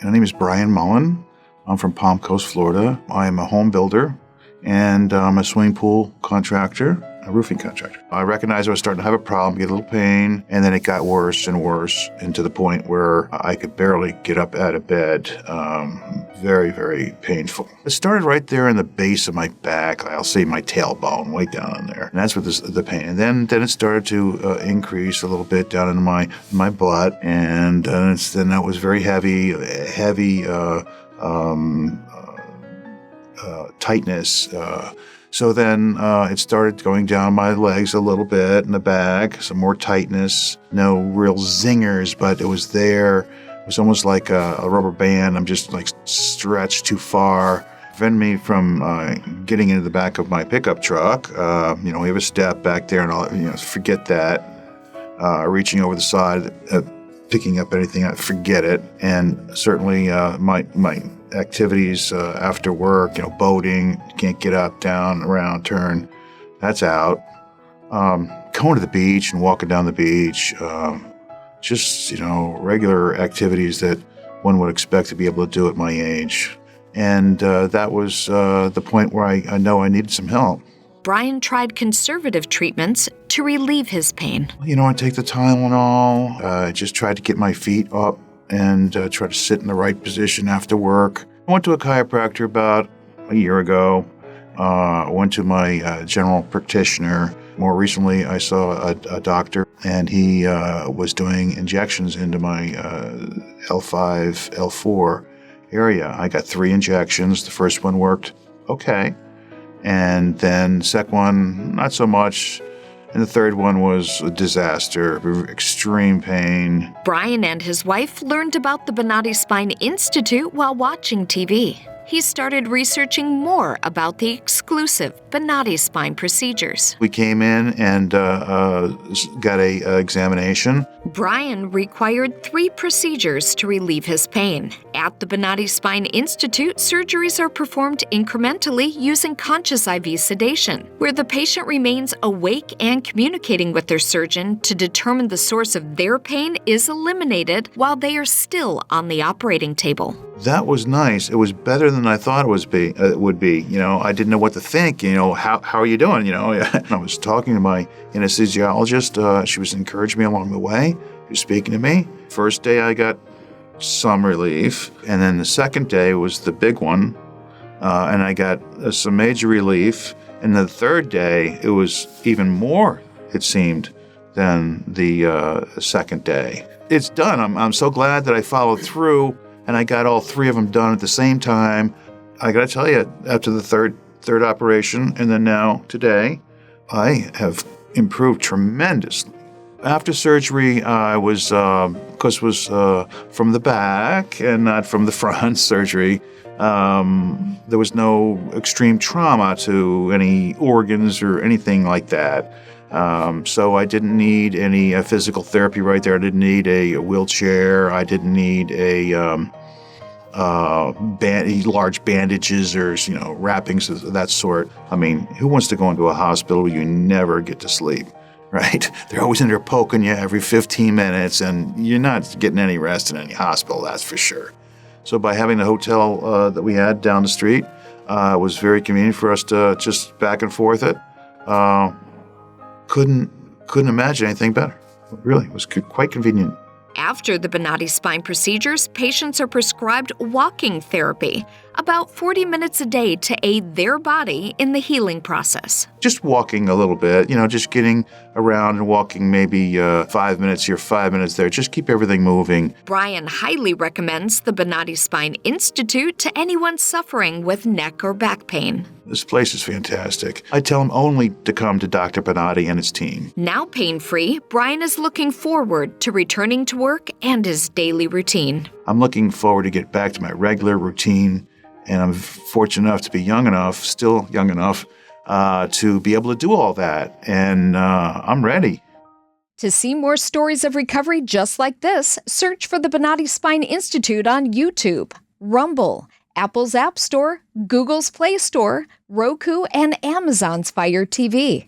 My name is Brian Mullen. I'm from Palm Coast, Florida. I am a home builder, and I'm a swimming pool contractor, a roofing contractor. I recognized I was starting to have a problem, get a little pain, and then it got worse and worse, and to the point where I could barely get up out of bed. Very, very painful. It started right there in the base of my back. I'll say my tailbone, way down in there, and that's where the pain. And then it started to increase a little bit down into my butt, and then that was very heavy tightness. So then it started going down my legs a little bit in the back, some more tightness, no real zingers, but it was there. It was almost like a rubber band. I'm just like stretched too far. Prevented me from getting into the back of my pickup truck. We have a step back there, and forget that. Reaching over the side, picking up anything, forget it. And certainly my activities after work, boating, can't get up, down, around, turn, that's out. Going to the beach and walking down the beach, just regular activities that one would expect to be able to do at my age. And that was the point where I know I needed some help. Brian tried conservative treatments to relieve his pain. I take the Tylenol. I just tried to get my feet up and try to sit in the right position after work. I went to a chiropractor about a year ago. Went to my general practitioner. More recently, I saw a doctor, and he was doing injections into my L5, L4 area. I got 3 injections. The first one worked okay. And then the second one, not so much. And the third one was a disaster, extreme pain. Brian and his wife learned about the Bonati Spine Institute while watching TV. He started researching more about the exclusive Bonati Spine procedures. We came in and got a examination. Brian required 3 procedures to relieve his pain. At the Bonati Spine Institute, surgeries are performed incrementally using conscious IV sedation, where the patient remains awake and communicating with their surgeon to determine the source of their pain is eliminated while they are still on the operating table. That was nice. It was better than I thought it would be. I didn't know what to think. How are you doing? I was talking to my anesthesiologist. She was encouraging me along the way. She was speaking to me. First day I got some relief, and then the second day was the big one, and I got some major relief. And the third day it was even more, it seemed, than the second day. It's done. I'm so glad that I followed through. And I got all 3 of them done at the same time. I got to tell you, after the third operation, and then now today, I have improved tremendously. After surgery, I was, because it was from the back and not from the front surgery, there was no extreme trauma to any organs or anything like that. So I didn't need any physical therapy right there. I didn't need a wheelchair. I didn't need large bandages or wrappings of that sort. I mean, who wants to go into a hospital where you never get to sleep, right? They're always in there poking you every 15 minutes, and you're not getting any rest in any hospital, that's for sure. So by having the hotel that we had down the street, it was very convenient for us to just back and forth it. Couldn't imagine anything better. Really, it was quite convenient. After the Bonati Spine procedures, patients are prescribed walking therapy, about 40 minutes a day to aid their body in the healing process. Just walking a little bit, just getting around and walking maybe 5 minutes here, 5 minutes there. Just keep everything moving. Brian highly recommends the Bonati Spine Institute to anyone suffering with neck or back pain. This place is fantastic. I tell them only to come to Dr. Bonati and his team. Now pain-free, Brian is looking forward to returning to work and his daily routine. I'm looking forward to get back to my regular routine, and I'm fortunate enough to be still young enough, to be able to do all that, and I'm ready. To see more stories of recovery just like this, search for the Bonati Spine Institute on YouTube, Rumble, Apple's App Store, Google's Play Store, Roku, and Amazon's Fire TV.